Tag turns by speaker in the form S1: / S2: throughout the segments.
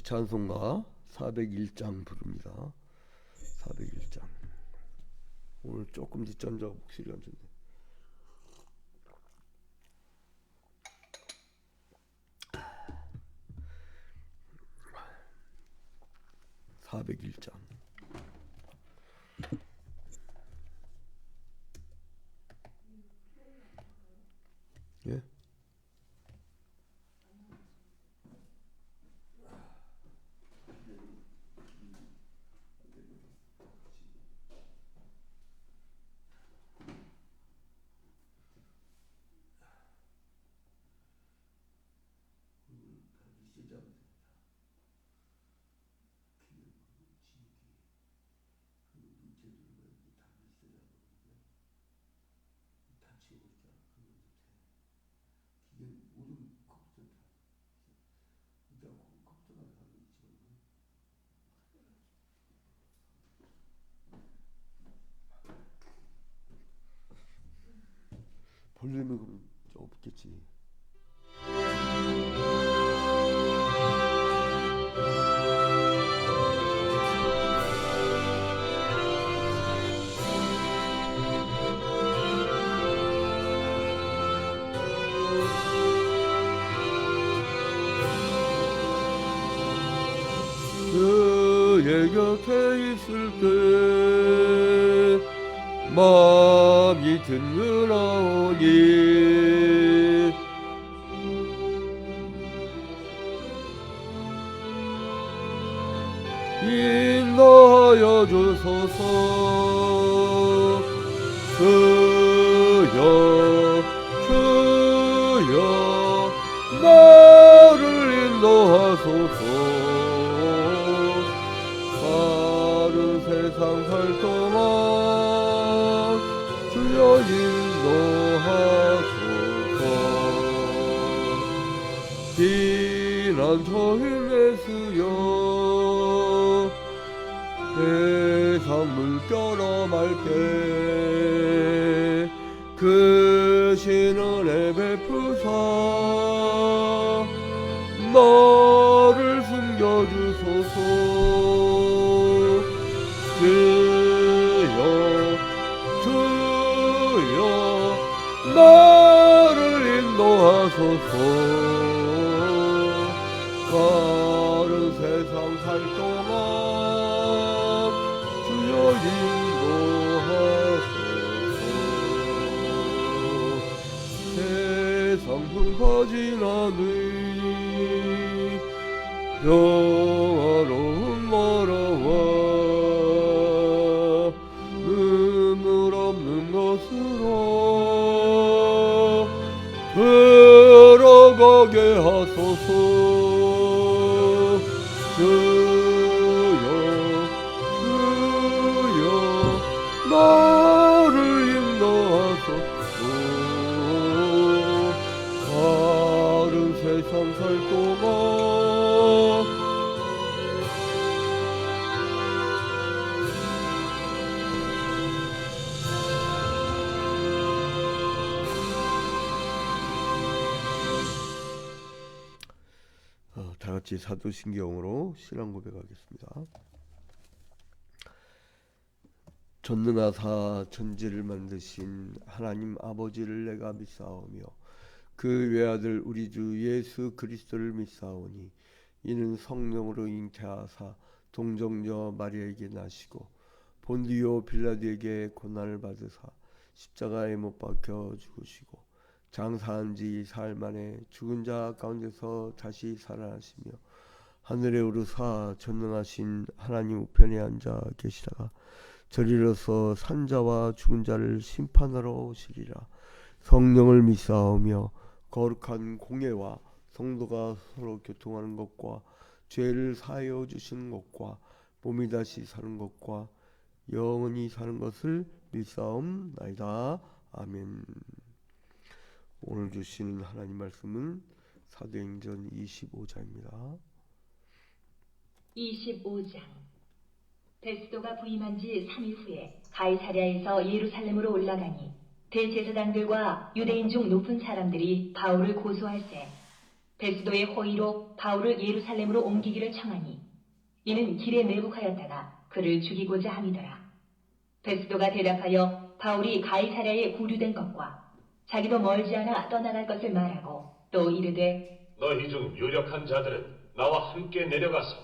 S1: 찬송가 401장 부릅니다. 401장. 오늘 조금 뒷전자 목소리가 안 좋네. 401장. 예? 볼륨이 그럼 없겠지. 그의 곁에 있을 때 마음이 든든하오니 인도하여 주소서. 주여 나를 인도하소서. 다른 세상 살 동안 주여 인도하소서. 비난처인 예수여 세상 물결어 맑게 그 신은혜 베푸사 너를 숨겨주소서. 주여 나를 인도하소서. 다른 세상 살 동안 주여 인도하소서. 세상 흉파지나니 평화로운 나라와 눈물 없는 것으로 들어가게 하소서. 주여 나를 인도하소서. 다른 세상 살 동안 다 같이 사도신경으로 신앙 고백하겠습니다. 전능하사 천지를 만드신 하나님 아버지를 내가 믿사오며 그 외아들 우리 주 예수 그리스도를 믿사오니 이는 성령으로 잉태하사 동정녀 마리아에게 나시고 본디오 빌라도에게 고난을 받으사 십자가에 못 박혀 죽으시고 장사한 지 사흘 만에 죽은 자 가운데서 다시 살아나시며 하늘에 오르사 전능하신 하나님 우편에 앉아 계시다가 저리로서 산자와 죽은 자를 심판하러 오시리라. 성령을 믿사오며 거룩한 공예와 성도가 서로 교통하는 것과 죄를 사하여 주시는 것과 몸이 다시 사는 것과 영원히 사는 것을 믿사옵나이다. 아멘. 오늘 주시는 하나님 말씀은 사도행전 25장입니다.
S2: 25장. 베스도가 부임한 지 3일 후에 가이사랴에서 예루살렘으로 올라가니 대제사장들과 유대인 중 높은 사람들이 바울을 고소할세 베스도의 호의로 바울을 예루살렘으로 옮기기를 청하니 이는 길에 매복하였다가 그를 죽이고자 함이더라. 베스도가 대답하여 바울이 가이사랴에 구류된 것과 자기도 멀지 않아 떠나갈 것을 말하고 또 이르되
S3: 너희 중 유력한 자들은 나와 함께 내려가서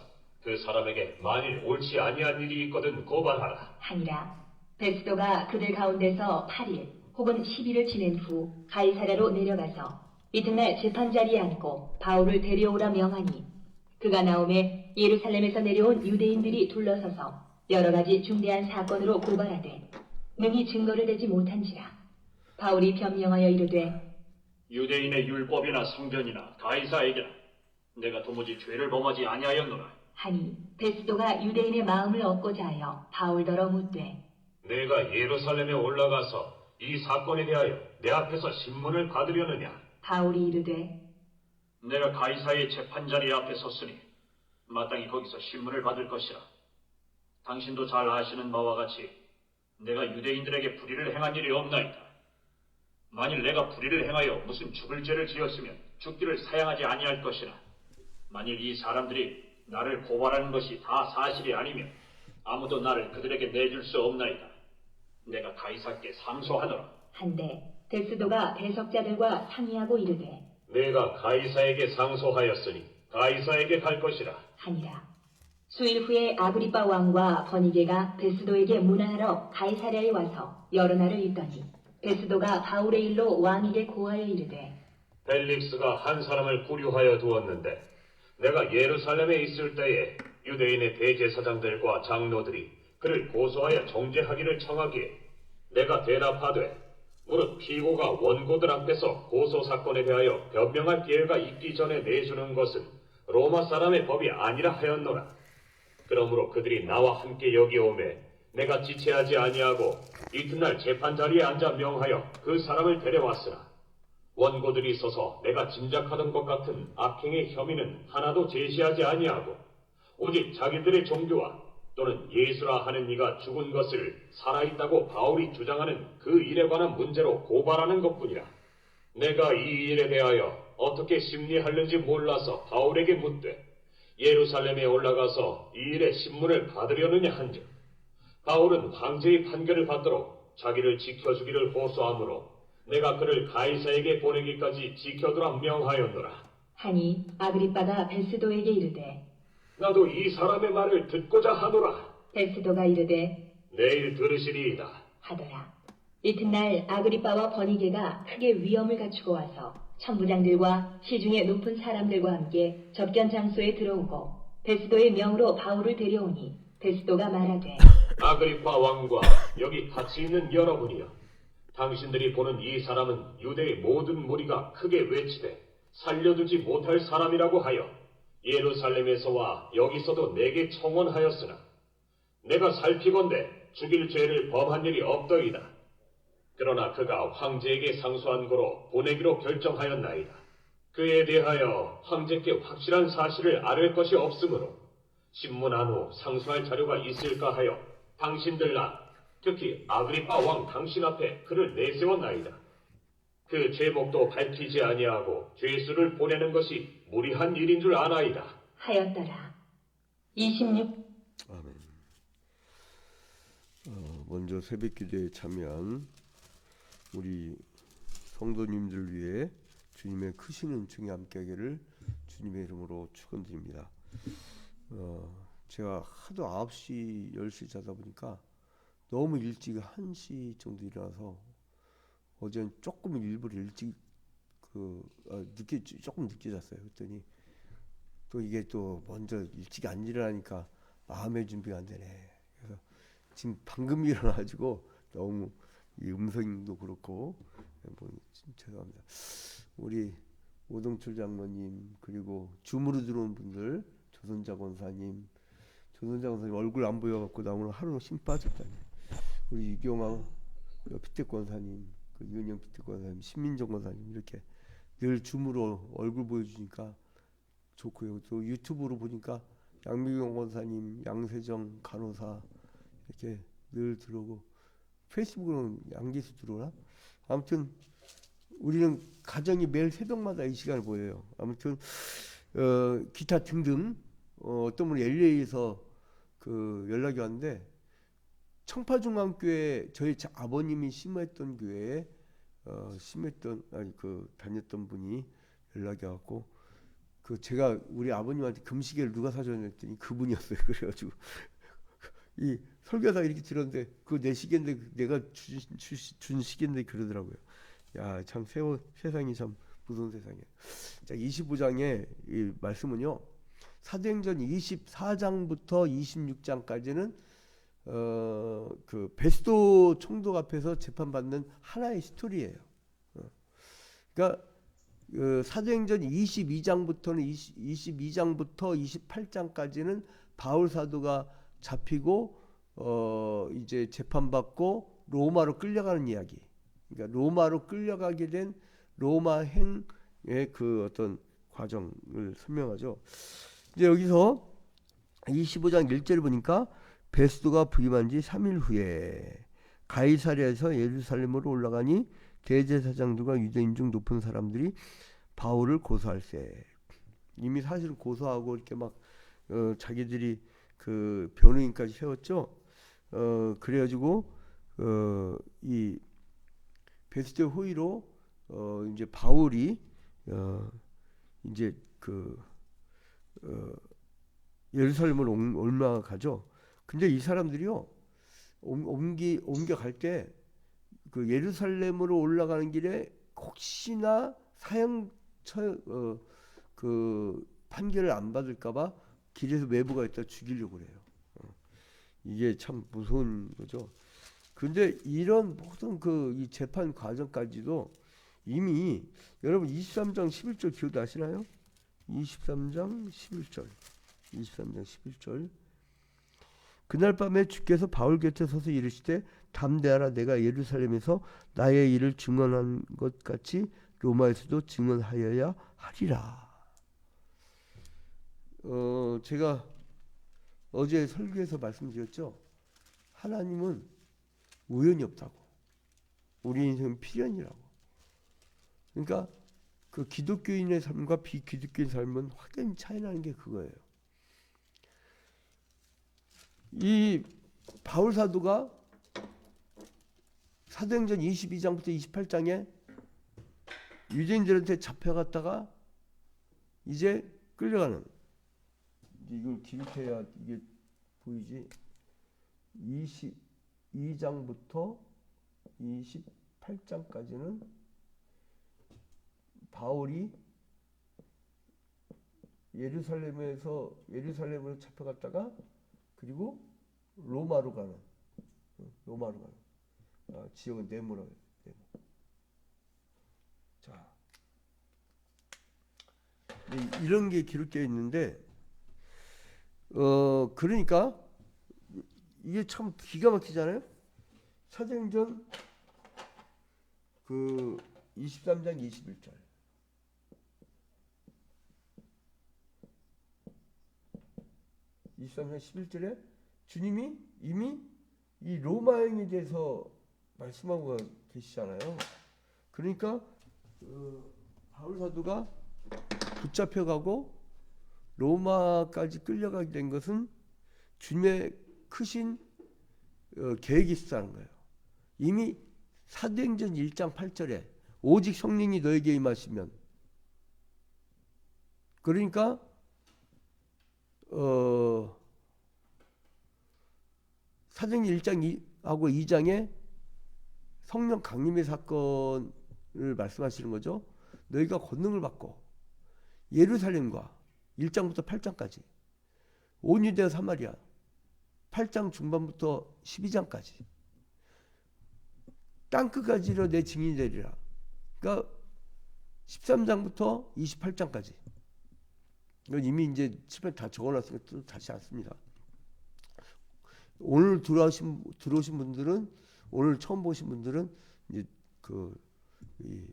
S3: 그 사람에게 만일 옳지 아니한 일이 있거든 고발하라.
S2: 하니라. 베스도가 그들 가운데서 8일 혹은 10일을 지낸 후 가이사랴로 내려가서 이튿날 재판자리에 앉고 바울을 데려오라 명하니 그가 나오매 예루살렘에서 내려온 유대인들이 둘러서서 여러 가지 중대한 사건으로 고발하되 능히 증거를 대지 못한지라. 바울이 변명하여 이르되
S4: 유대인의 율법이나 성전이나 가이사에게나 내가 도무지 죄를 범하지 아니하였노라.
S2: 하니 베스도가 유대인의 마음을 얻고자 하여 바울더러 묻되
S3: 내가 예루살렘에 올라가서 이 사건에 대하여 내 앞에서 신문을 받으려느냐?
S2: 바울이 이르되
S4: 내가 가이사의 재판자리 앞에 섰으니 마땅히 거기서 신문을 받을 것이라. 당신도 잘 아시는 바와 같이 내가 유대인들에게 불의를 행한 일이 없나이다. 만일 내가 불의를 행하여 무슨 죽을 죄를 지었으면 죽기를 사양하지 아니할 것이나 만일 이 사람들이 나를 고발하는 것이 다 사실이 아니면 아무도 나를 그들에게 내줄 수 없나이다. 내가 가이사께 상소하노라.
S2: 한데 베스도가 배석자들과 상의하고 이르되
S3: 내가 가이사에게 상소하였으니 가이사에게 갈 것이라.
S2: 하니라. 수일 후에 아그리빠 왕과 버니게가 베스도에게 문안하러 가이사랴에 와서 여러 날을 있더니 베스도가 바울의 일로 왕에게 고하여 이르되
S3: 벨릭스가 한 사람을 구류하여 두었는데 내가 예루살렘에 있을 때에 유대인의 대제사장들과 장로들이 그를 고소하여 정죄하기를 청하기에 내가 대답하되 무릇 피고가 원고들 앞에서 고소 사건에 대하여 변명할 기회가 있기 전에 내주는 것은 로마 사람의 법이 아니라 하였노라. 그러므로 그들이 나와 함께 여기 오매 내가 지체하지 아니하고 이튿날 재판 자리에 앉아 명하여 그 사람을 데려왔으나 원고들이 서서 내가 짐작하던 것 같은 악행의 혐의는 하나도 제시하지 아니하고 오직 자기들의 종교와 또는 예수라 하는 이가 죽은 것을 살아있다고 바울이 주장하는 그 일에 관한 문제로 고발하는 것뿐이라. 내가 이 일에 대하여 어떻게 심리하는지 몰라서 바울에게 묻되 예루살렘에 올라가서 이 일의 신문을 받으려느냐 한즉 바울은 황제의 판결을 받도록 자기를 지켜주기를 호소하므로 내가 그를 가이사에게 보내기까지 지켜두라 명하였노라.
S2: 하니 아그리빠가 베스도에게 이르되
S3: 나도 이 사람의 말을 듣고자 하노라.
S2: 베스도가 이르되
S3: 내일 들으시리이다.
S2: 하더라. 이튿날 아그리빠와 버니게가 크게 위엄을 갖추고 와서 천부장들과 시중의 높은 사람들과 함께 접견 장소에 들어오고 베스도의 명으로 바울을 데려오니 베스도가 말하되
S3: 아그리파 왕과 여기 같이 있는 여러분이여, 당신들이 보는 이 사람은 유대의 모든 무리가 크게 외치되 살려두지 못할 사람이라고 하여 예루살렘에서와 여기서도 내게 청원하였으나 내가 살피건대 죽일 죄를 범한 일이 없더이다. 그러나 그가 황제에게 상소한 거로 보내기로 결정하였나이다. 그에 대하여 황제께 확실한 사실을 아뢰 것이 없으므로 신문 안후 상소할 자료가 있을까 하여 당신들나 특히 아그리파 왕 당신 앞에 그를 내세웠나이다. 그 제목도 밝히지 아니하고 죄수를 보내는 것이 무리한 일인 줄 아나이다.
S2: 하였더라. 26.
S1: 아멘. 먼저 새벽기도에 참여한 우리 성도님들 위해 주님의 크신 은총이 함께하기를 주님의 이름으로 축원드립니다. 제가 하도 9시, 10시 자다 보니까 너무 일찍 1시 정도 일어나서 어제는 조금 일부러 일찍 조금 늦게 잤어요. 그랬더니 또 이게 또 먼저 일찍 안 일어나니까 마음의 준비가 안 되네. 그래서 지금 방금 일어나가지고 너무 이 음성도 그렇고 죄송합니다. 우리 오동철 장모님 그리고 줌으로 들어온 분들 조선자 권사님 얼굴 안 보여갖고 나 오늘 하루 힘 빠졌다니. 우리 유경아 피택 권사님, 그 유은영 피택 권사님, 신민정 권사님 이렇게 늘 줌으로 얼굴 보여주니까 좋고요. 또 유튜브로 보니까 양미경 권사님, 양세정 간호사 이렇게 늘 들어오고 페이스북으로는 양기수 들어오나? 아무튼 우리는 가정이 매일 새벽마다 이 시간을 보여요. 아무튼 기타 등등 어떤 분이 LA에서 그 연락이 왔는데 청파중앙교회 저희 아버님이 심했던 교회에 다녔던 분이 연락이 왔고 그 제가 우리 아버님한테 금시계를 누가 사줬냐 했더니 그분이었어요. 그래가지고 이 설교사 이렇게 들었는데 그거 내 시계인데 내가 준 시계인데 그러더라고요. 야, 참 세상이 참 무서운 세상이에요. 자, 25장의 이 말씀은요. 사도행전 24장부터 26장까지는 그 베스도 총독 앞에서 재판받는 하나의 스토리예요. 그러니까 사도행전 22장부터 28장까지는 바울 사도가 잡히고 이제 재판받고 로마로 끌려가는 이야기. 그러니까 로마로 끌려가게 된 로마 행의 그 어떤 과정을 설명하죠. 이제 여기서 25장 1절을 보니까 베스도가 부임한 지 3일 후에 가이사랴에서 예루살렘으로 올라가니 대제사장들과 유대인 중 높은 사람들이 바울을 고소할세. 이미 사실은 고소하고 이렇게 막 자기들이 그 변호인까지 세웠죠. 그래가지고 이 베스도의 호의로 이제 바울이 이제 그 예루살렘으로 올라가죠. 근데 이 사람들이요 옮겨갈 때 그 예루살렘으로 올라가는 길에 혹시나 그 판결을 안 받을까봐 길에서 외부가 있다 죽이려고 그래요. 이게 참 무서운 거죠. 근데 이런 모든 그 이 재판 과정까지도 이미 여러분 23장 11절 기억나시나요? 23장 11절. 그날 밤에 주께서 바울 곁에 서서 이르시되 담대하라. 내가 예루살렘에서 나의 일을 증언한 것 같이 로마에서도 증언하여야 하리라. 제가 어제 설교에서 말씀드렸죠. 하나님은 우연이 없다고. 우리 인생은 필연이라고. 그러니까 그 기독교인의 삶과 비기독교인 삶은 확연히 차이 나는 게 그거예요. 이 바울 사도가 사도행전 22장부터 28장에 유대인들한테 잡혀갔다가 이제 끌려가는, 이걸 기록해야 이게 보이지. 22장부터 28장까지는 바울이 예루살렘으로 잡혀갔다가 그리고 로마로 가는 지역은 네모라고 해요. 자, 이런 게 기록되어 있는데 그러니까 이게 참 기가 막히잖아요. 사도행전 그 23장 21절. 23장 11절에 주님이 이미 이 로마행에 대해서 말씀하고 계시잖아요. 그러니까 바울 사도가 붙잡혀가고 로마까지 끌려가게 된 것은 주님의 크신 계획이 있었다는 거예요. 이미 사도행전 1장 8절에 오직 성령이 너에게 임하시면, 그러니까 사도행전 1장하고 2장에 성령 강림의 사건을 말씀하시는 거죠. 너희가 권능을 받고 예루살렘과 1장부터 8장까지 온 유대와 사마리아 8장 중반부터 12장까지 땅끝까지로 내 증인이 되리라. 그러니까 13장부터 28장까지. 이건 이미 이제 칠판에 다 적어놨으니까 또 다시 안 씁니다. 오늘 들어오신 분들은, 오늘 처음 보신 분들은 이제 이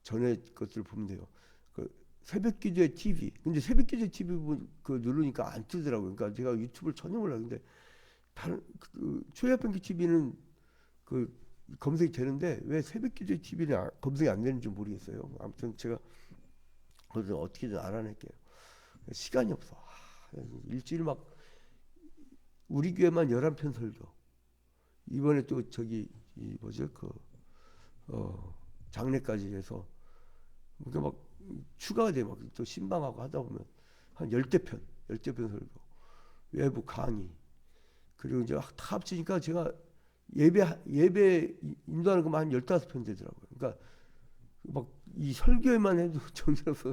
S1: 전에 것들을 보면 돼요. 그 새벽기도의 TV. 근데 새벽기도의 TV 누르니까 안 뜨더라고요. 그러니까 제가 유튜브를 전혀 몰라요. 근데 다른 초회합병기 TV는 그 검색이 되는데 왜 새벽기도 TV는 검색이 안 되는지 모르겠어요. 아무튼 제가 그래서 어떻게든 알아낼게요. 시간이 없어. 일주일 막 우리 교회만 11편 설교. 이번에 또 저기 이 뭐죠 장례까지 해서 그러니까 막 추가가 돼. 막 또 신방하고 하다 보면 한 10대 편 설교, 외부 강의, 그리고 이제 다 합치니까 제가 예배 인도하는 것만 한 15편 되더라고요. 그러니까 막 이 설교에만 해도 정신없어.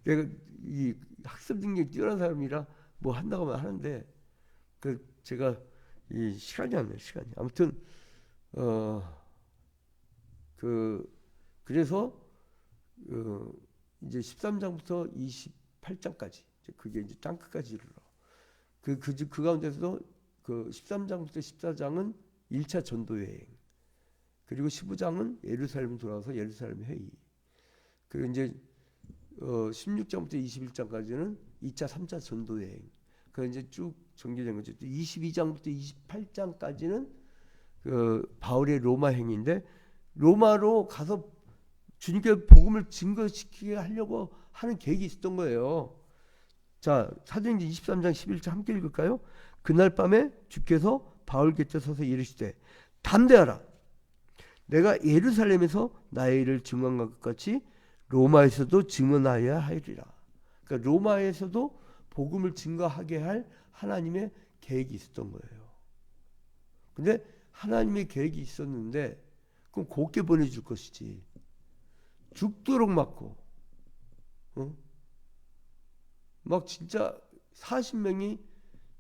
S1: 내가 이 학습 능력이 뛰어난 사람이라 뭐 한다고 하는데 그 제가 이 시간이 안 나요. 시간이. 아무튼 그래서 이제 13장부터 28장까지 그게 이제 땅 끝까지 이르러 그 가운데서도 그 13장부터 14장은 1차 전도 여행, 그리고 15장은 예루살렘 돌아와서 예루살렘 회의, 그리고 이제 16장부터 21장까지는 2차 3차 전도 여행. 그 이제 쭉 전개된 거죠. 22장부터 28장까지는 그 바울의 로마 행인데 로마로 가서 주님께 복음을 증거시키게 하려고 하는 계획이 있었던 거예요. 자, 사도행전 23장 11절 함께 읽을까요? 그날 밤에 주께서 바울 곁에 서서 이르시되 담대하라. 내가 예루살렘에서 나의 일을 증언한 것 같이 로마에서도 증언하여야 하리라. 그러니까 로마에서도 복음을 증거하게 할 하나님의 계획이 있었던 거예요. 근데 하나님의 계획이 있었는데 그럼 곱게 보내줄 것이지 죽도록 맞고 막 진짜 40명이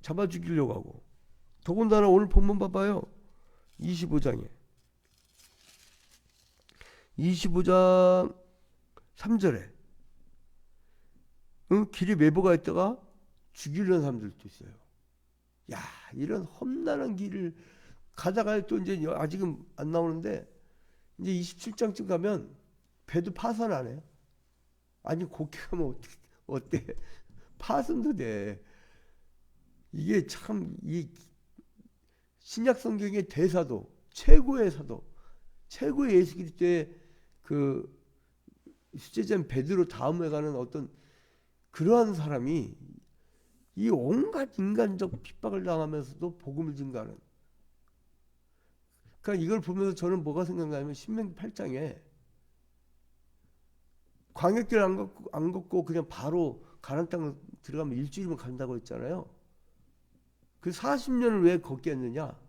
S1: 잡아 죽이려고 하고, 더군다나 오늘 본문 봐봐요. 25장 3절에 길에 매보가 있다가 죽이려는 사람들도 있어요. 야, 이런 험난한 길을 가다가 또 이제 아직은 안 나오는데 이제 27장쯤 가면 배도 파선 안 해요. 아니 곱게 가면 어때? 파선도 돼. 이게 참 이 신약 성경의 대사도 최고의 사도, 최고의 예수 그리스도의 그 수제자인 베드로 다음에 가는 어떤 그러한 사람이 이 온갖 인간적 핍박을 당하면서도 복음을 증거하는. 그러니까 이걸 보면서 저는 뭐가 생각나냐면 신명기 8장에 광야길 안 걷고 그냥 바로 가나안 땅 들어가면 일주일이면 간다고 했잖아요. 그 40년을 왜 걷게 했느냐?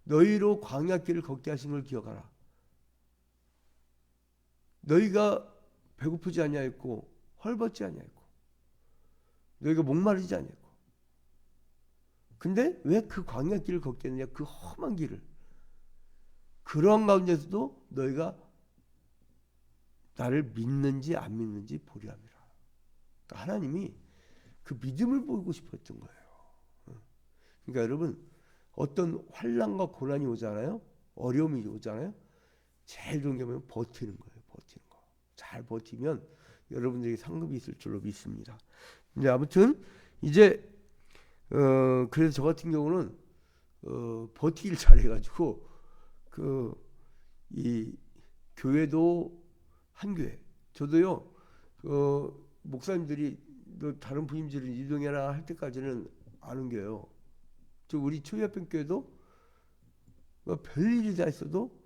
S1: 너희로 광야길을 걷게 하신 걸 기억하라. 너희가 배고프지 아니하였고 헐벗지 아니하였고 너희가 목마르지 아니하였고. 근데 왜 그 광야길을 걷게 했느냐? 그 험한 길을. 그러한 가운데서도 너희가 나를 믿는지 안 믿는지 보려 함이라. 그러니까 하나님이 그 믿음을 보이고 싶었던 거예요. 그러니까 여러분 어떤 환난과 고난이 오잖아요. 어려움이 오잖아요. 제일 좋은 게 뭐냐면 버티는 거예요. 버티는 거. 잘 버티면 여러분들에게 상급이 있을 줄로 믿습니다. 근데 아무튼 이제 그래서 저 같은 경우는 버티기를 잘해가지고 이 교회도 한 교회. 저도요 목사님들이 너 다른 부임지를 이동해라 할 때까지는 안 옮겨요. 저 우리 초이합변 교회도 뭐 별일이 다 있어도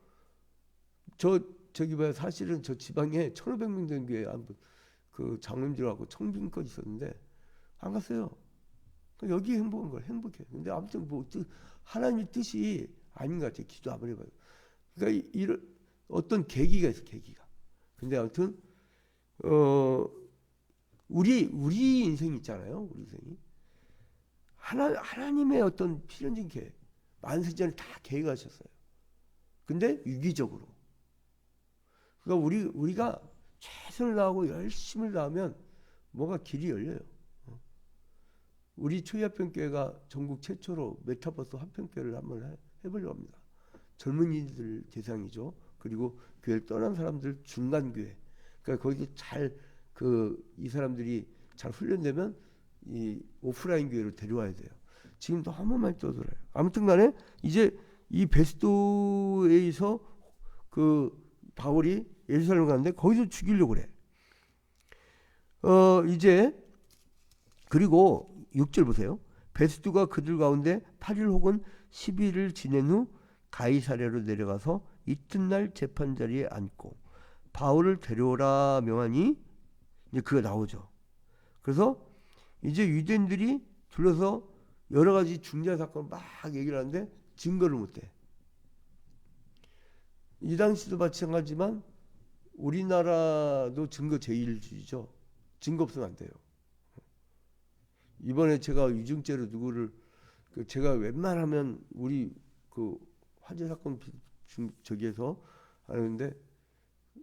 S1: 저기 봐요. 사실은 저 지방에 1,500명 된 교회 그 장로님들하고 청빙권 있었는데 안 갔어요. 여기 행복한 걸 행복해. 근데 아무튼 뭐 하나님의 뜻이 아닌 것 같아요. 기도 아무리 해봐요. 그러니까 이런 어떤 계기가 있어, 계기가. 근데 아무튼 우리 인생 있잖아요. 우리 인생이 하나님의 어떤 필연적인 계획, 만세전을 다 계획하셨어요. 근데 유기적으로. 그러니까 우리가 최선을 다하고 열심을 다하면 뭐가 길이 열려요. 우리 초이합변교회가 전국 최초로 메타버스 합변교회를 한번 해보려고 합니다. 젊은이들 대상이죠. 그리고 교회를 떠난 사람들 중간교회. 그러니까 거기서 이 사람들이 잘 훈련되면 이 오프라인 교회로 데려와야 돼요. 지금 너무 많이 떠들어요. 아무튼 간에 이제 이 베스도에서 그 바울이 예루살렘 가는데 거기서 죽이려고 그래. 이제 그리고 6절 보세요. 베스도가 그들 가운데 8일 혹은 10일을 지낸 후 가이사랴로 내려가서 이튿날 재판 자리에 앉고 바울을 데려오라 명하니 이제 그가 나오죠. 그래서 이제 유대인들이 둘러서 여러 가지 중재 사건을 막 얘기를 하는데 증거를 못 대. 이 당시도 마찬가지지만 우리나라도 증거 제일주의죠. 증거 없으면 안 돼요. 이번에 제가 위증죄로 누구를 제가 웬만하면 우리 그 화재 사건 저기에서 하는데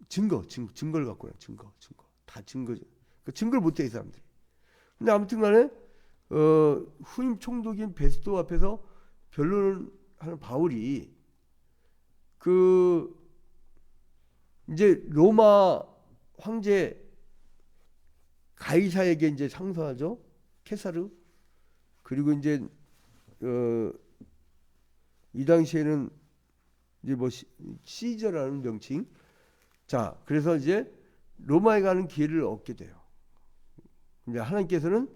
S1: 증거를 갖고 요 증거 다 증거죠. 그 증거를 못 대 이 사람들이. 근데 아무튼간에 후임 총독인 베스도 앞에서 변론을 하는 바울이 그 이제 로마 황제 가이사에게 이제 상소하죠. 케사르. 그리고 이제 이 당시에는 이제 뭐 시저라는 명칭. 자, 그래서 이제 로마에 가는 기회를 얻게 돼요. 근데 하나님께서는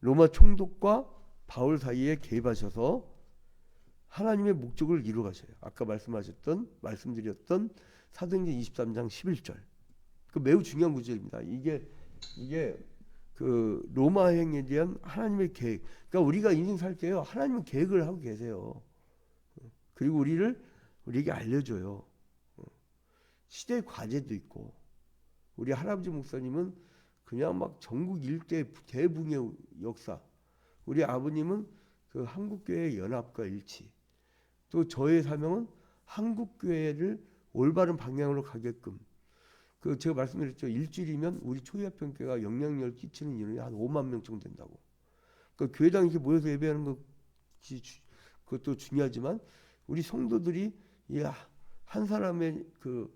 S1: 로마 총독과 바울 사이에 개입하셔서 하나님의 목적을 이루어 가셔요. 아까 말씀드렸던 사도행전 23장 11절. 그 매우 중요한 구절입니다. 이게 그 로마행에 대한 하나님의 계획. 그러니까 우리가 인생 살 때요, 하나님은 계획을 하고 계세요. 그리고 우리에게 알려줘요. 시대의 과제도 있고. 우리 할아버지 목사님은 그냥 막 전국 일대 대붕의 역사. 우리 아버님은 그 한국교회의 연합과 일치. 또 저의 사명은 한국교회를 올바른 방향으로 가게끔. 그 제가 말씀드렸죠. 일주일이면 우리 초기화평교회가 영향력을 끼치는 인원이 한 5만 명 정도 된다고. 그 교회당 이렇게 모여서 예배하는 것이 그것도 중요하지만 우리 성도들이 한 사람의 그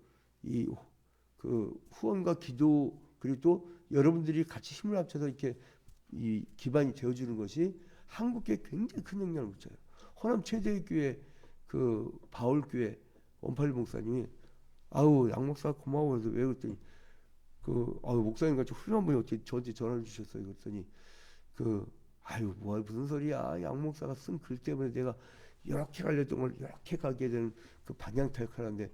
S1: 후원과 기도 그리고 또 여러분들이 같이 힘을 합쳐서 이렇게 이 기반이 되어주는 것이 한국교회에 굉장히 큰 영향을 미쳐요. 호남 최대의 교회 그 바울교회 원팔리 목사님이 아우 양 목사 고마워 해서 왜 그랬더니 목사님 같이 훌륭한 분이 어떻게 저한테 전화를 주셨어요. 그랬더니 무슨 소리야. 양 목사가 쓴 글 때문에 내가 이렇게 가려던 걸 이렇게 가게 되는 그 방향 타격하는데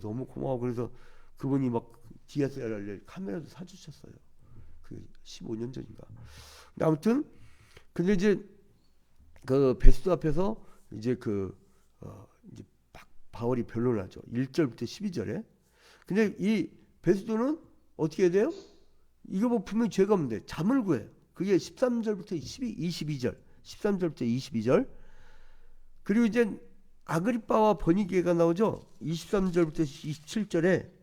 S1: 너무 고마워. 그래서 그분이 막 DSLR 카메라도 사주셨어요. 그 15년 전인가. 근데 아무튼 근데 이제 그 베스도 앞에서 이제 이제 바울이 변론을 하죠. 1절부터 12절에. 근데 이 베스도는 어떻게 해야 돼요? 이거 뭐 분명히 죄가 없는데 잠을 구해요. 그게 13절부터 22절. 13절부터 22절. 그리고 이제 아그리빠와 버니게가 나오죠. 23절부터 27절에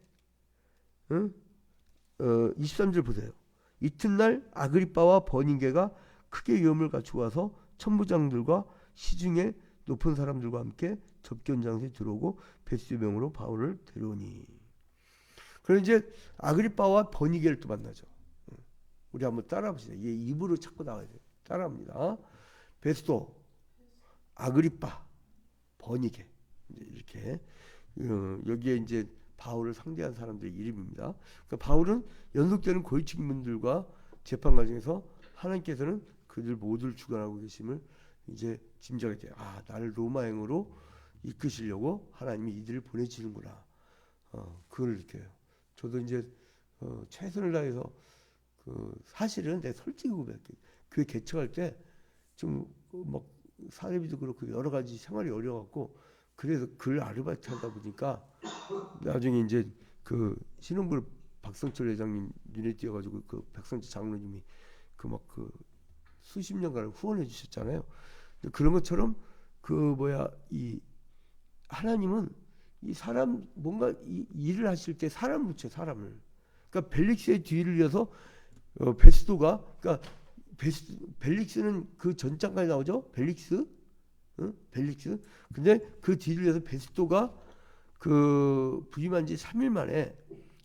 S1: 23절 보세요. 이튿날 아그리빠와 버니게가 크게 위험을 갖추고 와서 천부장들과 시중에 높은 사람들과 함께 접견장소에 들어오고 베스도 명으로 바울을 데려오니. 그럼 이제 아그리빠와 버니게를 또 만나죠. 우리 한번 따라합시다. 얘 입으로 찾고 나와야 돼요. 따라합니다. 베스도, 아그리빠, 버니게. 이렇게 여기에 이제 바울을 상대한 사람들의 이름입니다. 그러니까 바울은 연속되는 고위직민들과 재판 과정에서 하나님께서는 그들 모두를 주관하고 계심을 이제 짐작이 돼요. 나를 로마행으로 이끄시려고 하나님이 이들을 보내주는구나. 그걸 느껴요. 저도 이제 최선을 다해서 사실은 내가 솔직히 고백할게. 교회 개척할 때 좀 막 사례비도 그렇고 여러 가지 생활이 어려워갖고 그래서 글 아르바이트 하다 보니까 나중에 이제 그 신흥부 박성철 회장님 눈에 띄어가지고 그 백성철 장로님이 수십 년간 후원해 주셨잖아요. 그런 것처럼 이 하나님은 이 사람 뭔가 일을 하실 때 사람 붙여 사람을. 그러니까 벨릭스의 뒤를 이어서 베스도가 벨릭스는 그 전장까지 나오죠. 벨릭스. 근데 그 뒤를 이어서 베스도가 부임한 지 3일 만에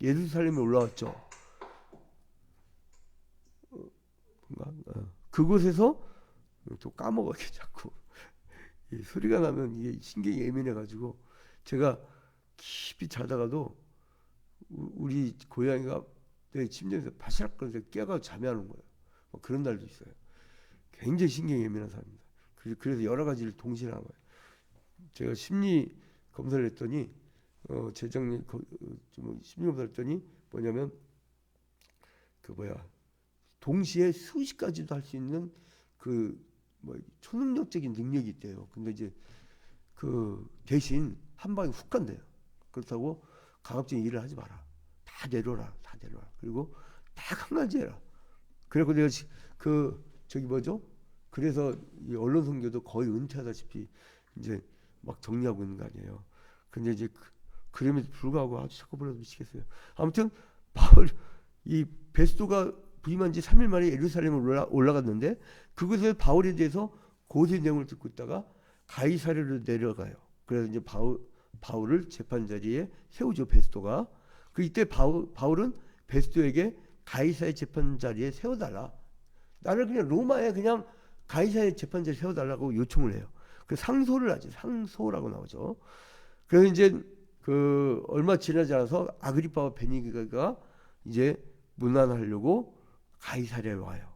S1: 예루살렘에 올라왔죠. 그곳에서 또 까먹어요 자꾸. 이 소리가 나면 이게 신경이 예민해가지고 제가 깊이 자다가도 우리 고양이가 내 침대에서 바시락거려서 깨가 잠이 안 오는 거예요. 뭐 그런 날도 있어요. 굉장히 신경이 예민한 사람입니다. 그래서 여러 가지를 동시에 하는 거예요. 제가 심리 검사를 했더니 재작년 심리 검사를 했더니 뭐냐면 동시에 수십 가지도 할 수 있는 초능력적인 능력이 있대요. 근데 이제 대신 한 방에 훅 간대요. 그렇다고 가급적인 일을 하지 마라. 다 내려라. 그리고 딱 한 가지 해라. 그래서 내가 그래서 이 언론 선교도 거의 은퇴하다시피 이제 막 정리하고 있는 거 아니에요. 근데 이제 그럼에도 불구하고 아주 자꾸 불러서 미치겠어요. 아무튼 이 베스도가 부임한 지 3일 만에 예루살렘을 올라갔는데 그곳에서 바울에 대해서 고소의 내용을 듣고 있다가 가이사랴로 내려가요. 그래서 이제 바울을 재판 자리에 세우죠. 베스도가. 이때 바울은 베스도에게 가이사랴 재판 자리에 세워달라. 나를 그냥 로마에 그냥 가이사랴 재판 자리에 세워달라고 요청을 해요. 상소를 하죠. 상소라고 나오죠. 그래서 이제 얼마 지나지 않아서 아그리빠와 베니게가 이제 문안하려고 가이사랴에 와요.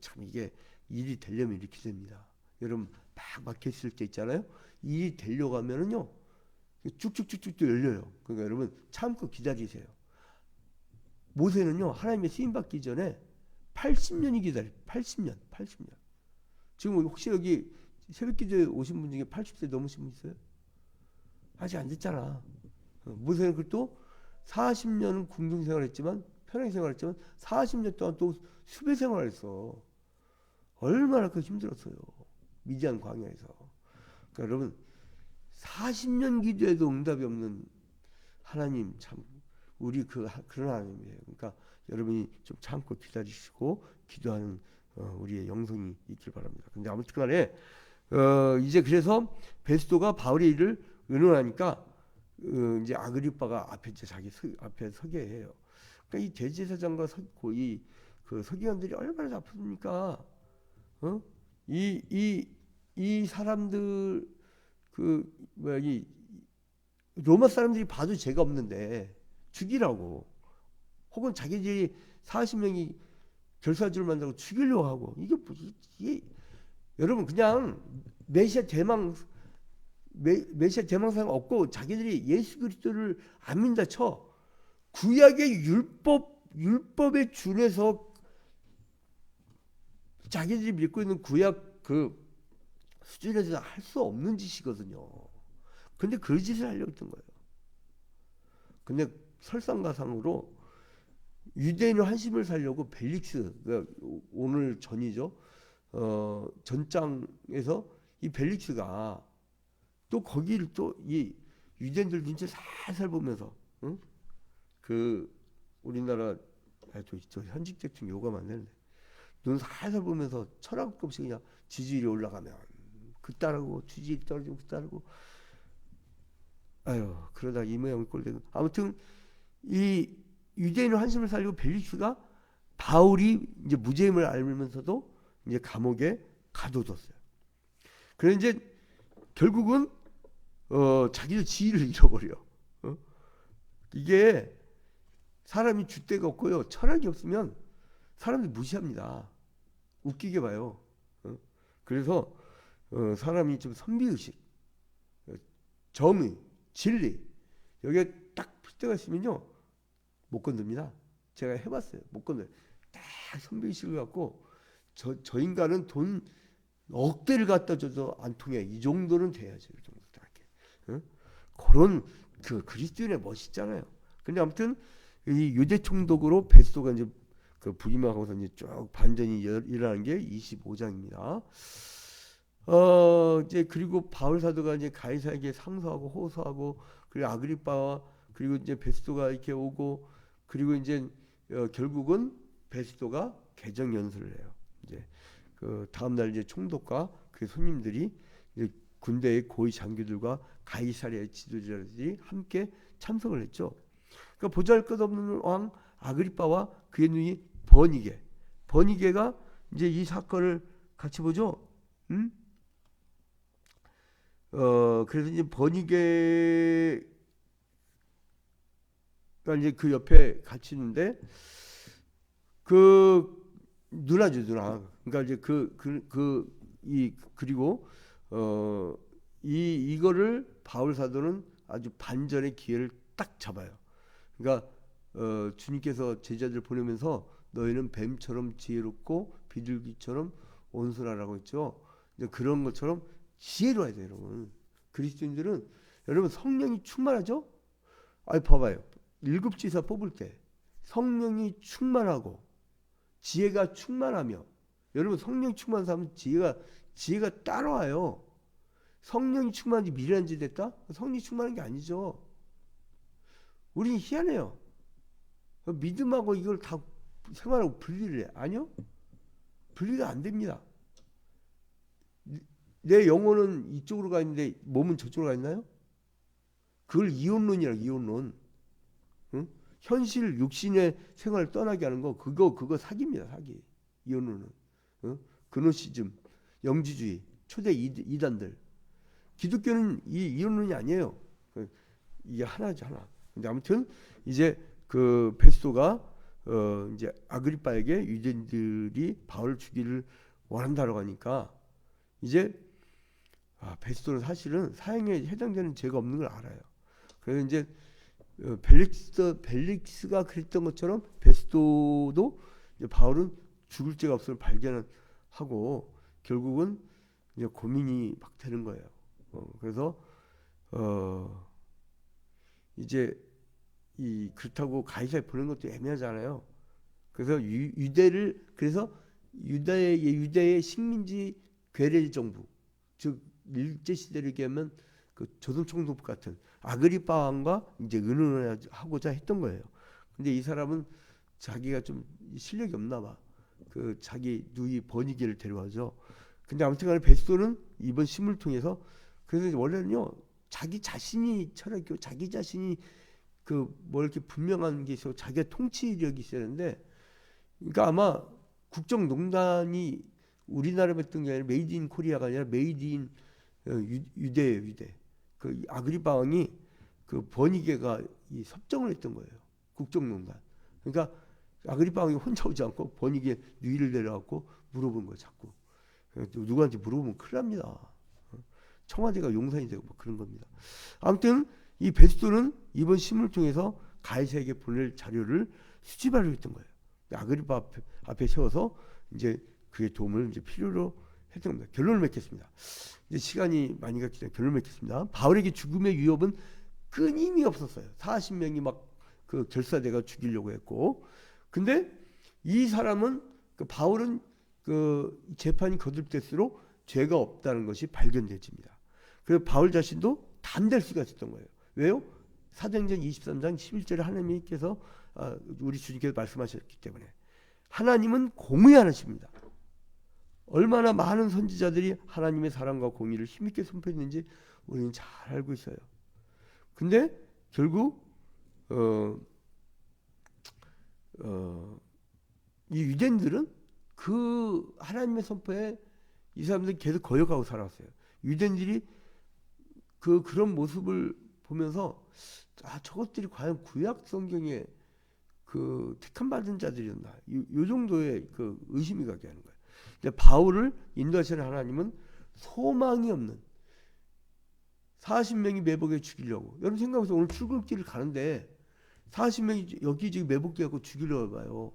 S1: 참 이게 일이 되려면 이렇게 됩니다. 여러분 막 막혀있을 때 있잖아요. 일이 되려고 하면은요 쭉쭉쭉쭉 또 열려요. 그러니까 여러분 참고 기다리세요. 모세는요 하나님의 쓰임 받기 전에 80년이 기다려요. 80년. 지금 혹시 여기 새벽기도에 오신 분 중에 80세 넘으신 분 있어요? 아직 안 됐잖아. 모세는 그것도 40년은 궁중 생활했지만 편하게 생활했지만 40년 동안 또 수배 생활했어. 얼마나 그 힘들었어요. 미디안 광야에서. 그러니까 여러분 40년 기도해도 응답이 없는 하나님 참 우리 그런 하나님이에요. 그러니까 여러분이 좀 참고 기다리시고 기도하는 우리의 영성이 있길 바랍니다. 근데 아무튼간에 이제 그래서 베스도가 바울의 일을 의논하니까 이제 아그리빠가 앞에 자기 앞에 서게 해요. 그러니까 이 대제사장과 그 서기관들이 얼마나 나쁩니까? 이 사람들 이 로마 사람들이 봐도 죄가 없는데 죽이라고 혹은 자기들이 40명이 결사주를 만들고 죽이려고 하고 이게 여러분 그냥 메시아 대망상 없고 자기들이 예수 그리스도를 안 믿는다 쳐 구약의 율법에 준해서 자기들이 믿고 있는 구약 수준에서 할 수 없는 짓이거든요. 근데 그 짓을 하려고 했던 거예요. 근데 설상가상으로 유대인의 환심을 살려고 벨릭스, 그러니까 오늘 전이죠. 전장에서 이 벨릭스가 또 거기를 또 이 유대인들 눈치 살살 보면서 우리나라 저 현직 대충 요가 만드는데 눈 살살 보면서 철학 없이 그냥 지지율이 올라가면 그 따르고 지지율이 떨어지면 그 따르고 그러다 이 모양 꼴되고 아무튼 이 유대인의 환심을 살리고 벨릭스가 바울이 이제 무죄임을 알면서도 이제 감옥에 가둬뒀어요. 그래서 이제 결국은 자기도 지위를 잃어버려. 이게 사람이 줏대가 없고요. 철학이 없으면 사람들이 무시합니다. 웃기게 봐요. 그래서 사람이 좀 선비의식, 정의, 진리 여기에 딱 핏대가 있으면요 못 건듭니다. 제가 해봤어요. 못 건드려요. 딱 선비의식을 갖고 저 인간은 돈 억대를 갖다 줘도 안 통해. 이 정도는 돼야죠. 이 정도 딱 그런 그리스도인의 멋있잖아요. 근데 아무튼 이 유대 총독으로 베스도가 이제 부임하고서 이제 쭉 반전이 일어나는 게 25장입니다. 이제 그리고 바울 사도가 이제 가이사에게 상소하고 호소하고 그리고 아그리빠와 그리고 이제 베스도가 이렇게 오고 그리고 이제 결국은 베스도가 개정 연설을 해요. 이제 다음 날 이제 총독과 그 손님들이 이제 군대의 고위 장교들과 가이사랴의 지도자들이 함께 참석을 했죠. 그러니까 보잘것없는 왕 아그리빠와 그의 누이 버니게가 이제 이 사건을 같이 보죠. 그래서 이제 번이게가 이제 그 옆에 같이 있는데 그 누나죠, 누나. 그러니까 이제 그리고 이거를 바울 사도는 아주 반전의 기회를 딱 잡아요. 그러니까 주님께서 제자들 보내면서 너희는 뱀처럼 지혜롭고 비둘기처럼 온순하라고 했죠. 이제 그런 것처럼 지혜로워야 돼요, 여러분. 그리스도인들은 여러분 성령이 충만하죠? 아니 봐봐요. 일곱 지사 뽑을 때 성령이 충만하고 지혜가 충만하며 여러분 성령 충만한 사람은 지혜가 따라와요. 성령이 충만한지 미련한 짓 됐다? 성령이 충만한 게 아니죠. 우리는 희한해요. 믿음하고 이걸 다 생활하고 분리를 해. 아니요? 분리가 안 됩니다. 내 영혼은 이쪽으로 가 있는데 몸은 저쪽으로 가 있나요? 그걸 이혼론이라고, 이혼론. 응? 현실 육신의 생활을 떠나게 하는 거 그거 사기입니다. 사기. 이혼론은. 응? 그노시즘, 영지주의, 초대 이단들. 기독교는 이 이혼론이 아니에요. 이게 하나죠, 하나. 근데 아무튼 이제 그 베스토가 이제 아그리빠에게 유대인들이 바울을 죽이를 원한다라고 하니까 이제 베스토는 사실은 사형에 해당되는 죄가 없는 걸 알아요. 그래서 이제 벨릭스가 그랬던 것처럼 베스토도 이제 바울은 죽을 죄가 없음을 발견하고 결국은 이제 고민이 막 되는 거예요. 그래서 이제 그렇다고 가이사에 보낸 것도 애매하잖아요. 그래서 유대의 식민지 괴뢰 정부, 즉 일제 시대를 얘기하면 그 조선 총독부 같은 아그리파 왕과 이제 의논하고자 했던 거예요. 근데 이 사람은 자기가 좀 실력이 없나 봐. 그 자기 누이 버니게를 데려와죠. 근데 아무튼간에 베스토는 이번 신문을 통해서 그래서 원래는요 자기 자신이 철학교 자기 자신이 그 뭐 이렇게 분명한 게 있어 자기가 통치력이 있어야 되는데 그러니까 아마 국정농단이 우리나라에 했던 게 아니라 메이드 인 코리아가 아니라 메이드 인 유대예요, 유대. 그 아그리파 왕이 그 버니게가 이 섭정을 했던 거예요. 국정농단. 그러니까 아그리파 왕이 혼자 오지 않고 버니게 누이를 데려갖고 물어본 거예요, 자꾸. 누구한테 물어보면 큰일 납니다. 청와대가 용산이 되고 뭐 그런 겁니다. 아무튼 이 베스토는 이번 신문을 통해서 가이사에게 보낼 자료를 수집하려고 했던 거예요. 아그리파 앞에 세워서 이제 그의 도움을 이제 필요로 했던 겁니다. 결론을 맺겠습니다. 이제 시간이 많이 갔기 때문에 결론을 맺겠습니다. 바울에게 죽음의 위협은 끊임이 없었어요. 40명이 막 그 결사대가 죽이려고 했고, 근데 이 사람은 그 바울은 그 재판이 거듭될수록 죄가 없다는 것이 발견되집니다. 그래서 바울 자신도 담될 수가 있었던 거예요. 왜요? 사도행전 23장 11절에 하나님께서 우리 주님께서 말씀하셨기 때문에 하나님은 공의하십니다. 얼마나 많은 선지자들이 하나님의 사랑과 공의를 힘있게 선포했는지 우리는 잘 알고 있어요. 근데 결국 이 유대인들은 그 하나님의 선포에 이 사람들이 계속 거역하고 살았어요. 유대인들이 그런 모습을 보면서 저것들이 과연 구약 성경에 그 택함 받은 자들이었나? 요 정도의 그 의심이 가게 하는 거예요. 근데 바울을 인도하시는 하나님은 소망이 없는 40명이 매복에 죽이려고. 여러분 생각해보세요. 오늘 출근길을 가는데 40명이 여기 지금 매복해 갖고 죽이려고 봐요.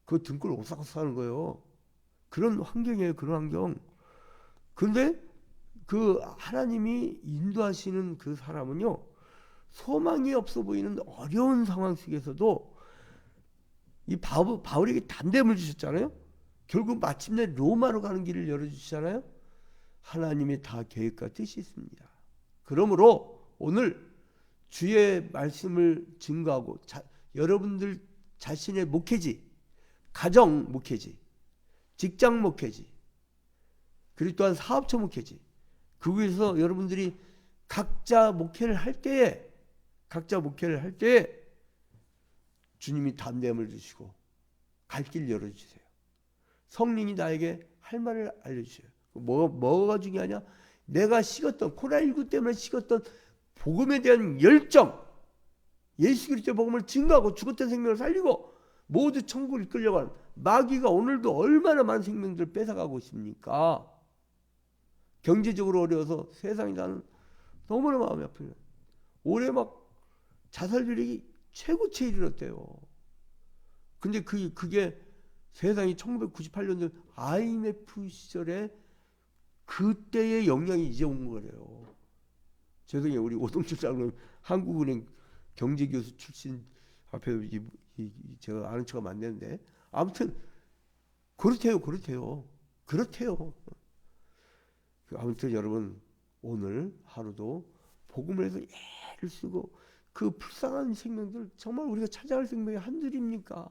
S1: 그 등골 오싹오싹 하는 거예요. 그런 환경이에요. 그런 환경. 근데 그 하나님이 인도하시는 그 사람은요. 소망이 없어 보이는 어려운 상황 속에서도 이 바울에게 담대함을 주셨잖아요. 결국 마침내 로마로 가는 길을 열어주시잖아요. 하나님의 다 계획과 뜻이 있습니다. 그러므로 오늘 주의 말씀을 증거하고 여러분들 자신의 목회지, 가정 목회지, 직장 목회지, 그리고 또한 사업처 목회지, 그곳에서 여러분들이 각자 목회를 할 때에 주님이 담대함을 주시고 갈 길 열어주세요. 성령이 나에게 할 말을 알려주세요. 뭐가 중요하냐? 내가 식었던 코로나19 때문에 식었던 복음에 대한 열정, 예수 그리스도의 복음을 증거하고 죽었던 생명을 살리고 모두 천국을 이끌려고 하는 마귀가 오늘도 얼마나 많은 생명들을 뺏어가고 있습니까? 경제적으로 어려워서 세상이 나는 너무나 마음이 아프네요. 올해 막 자살률이 최고치에 이르렀대요. 근데 그게 세상이 1998년도 IMF 시절에 그때의 영향이 이제 온 거래요. 죄송해요. 우리 오동철 장로님 한국은행 경제교수 출신 앞에 제가 아는 척하면 안 되는데 아무튼 그렇대요. 아무튼 여러분 오늘 하루도 복음을 해서 애를 쓰고 그 불쌍한 생명들 정말 우리가 찾아갈 생명이 한둘입니까?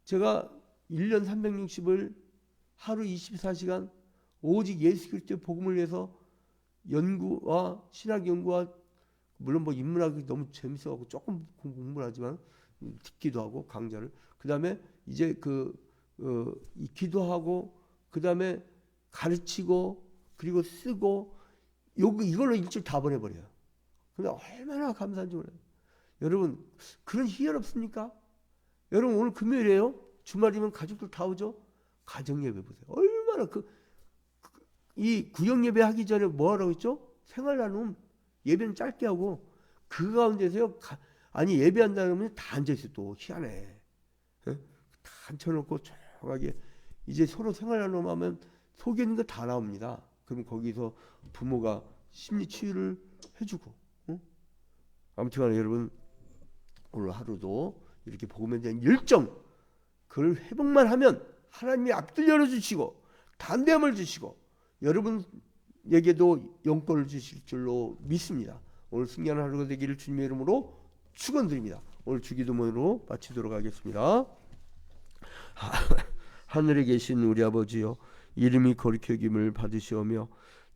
S1: 제가 1년 360을 하루 24시간 오직 예수 그리스도의 복음을 위해서 연구와 신학 연구와 물론 뭐 인문학이 너무 재밌어갖고 조금 공부를 하지만 듣기도 하고 강좌를 그 다음에 이제 기도하고 그 다음에 가르치고 그리고 쓰고 이걸로 일주일 다 보내버려요. 근데 얼마나 감사한지 몰라요. 여러분 그런 희열 없습니까? 여러분 오늘 금요일이에요. 주말이면 가족들 다 오죠. 가정 예배 보세요. 얼마나 이 구역 예배 하기 전에 뭐 하라고 했죠? 생활 나눔 예배는 짧게 하고 그 가운데서요. 아니 예배한다는 면 다 앉아 있어. 또 희한해. 에? 다 앉혀놓고 조용하게 이제 서로 생활 나눔하면 속에 있는 거 다 나옵니다. 그럼 거기서 부모가 심리 치유를 해주고. 아무튼간에 여러분 오늘 하루도 이렇게 복음에 대한 열정 그걸 회복만 하면 하나님이 앞들 열어주시고 담대함을 주시고 여러분에게도 영권을 주실 줄로 믿습니다. 오늘 승리하는 하루가 되기를 주님의 이름으로 축원드립니다. 오늘 주기도문으로 마치도록 하겠습니다. 하늘에 계신 우리 아버지여 이름이 거룩히 여김을 받으시오며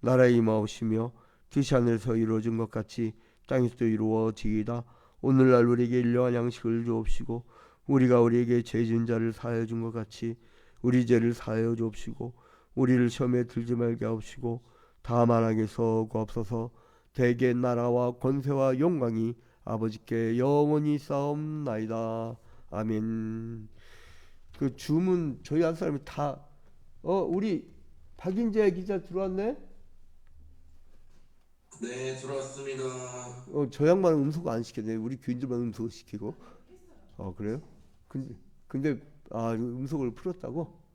S1: 나라에 임하오시며 뜻이 하늘에서 이루어진 것 같이 땅에서도 이루어지이다. 오늘날 우리에게 일용할 양식을 주옵시고 우리가 우리에게 죄 지은 자를 사하여 준 것 같이 우리 죄를 사하여 주옵시고 우리를 시험에 들지 말게 하옵시고 다만 악에서 구하옵소서. 대개 나라와 권세와 영광이 아버지께 영원히 싸움나이다. 아멘. 그 주문 저희 한 사람이 다 우리 박인재 기자 들어왔네?
S5: 네, 들어왔습니다.
S1: 저 양반은 음소거 안 시켰네. 우리 교인들만 음소거 시키고. 그래요? 근데 음소거를 풀었다고?